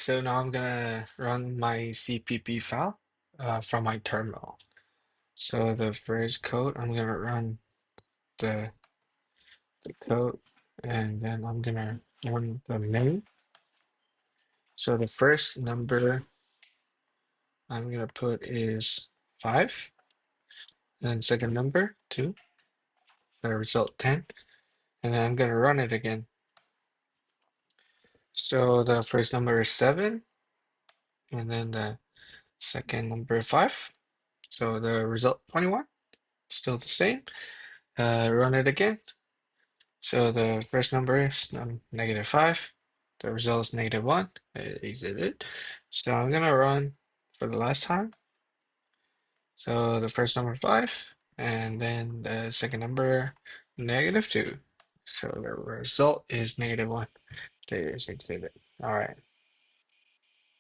so now I'm gonna run my CPP file from my terminal. So the first code, I'm gonna run the, the code, and then I'm gonna run the main. So the first number I'm gonna put is 5, and second number 2, the result 10, and then I'm gonna run it again. So the first number is 7, and then the second number 5. So the result 21, still the same. Run it again. So the first number is -5. The result is -1. Exit it. So I'm gonna run for the last time. So the first number 5, and then the second number -2. So the result is -1. There is exhibit. All right.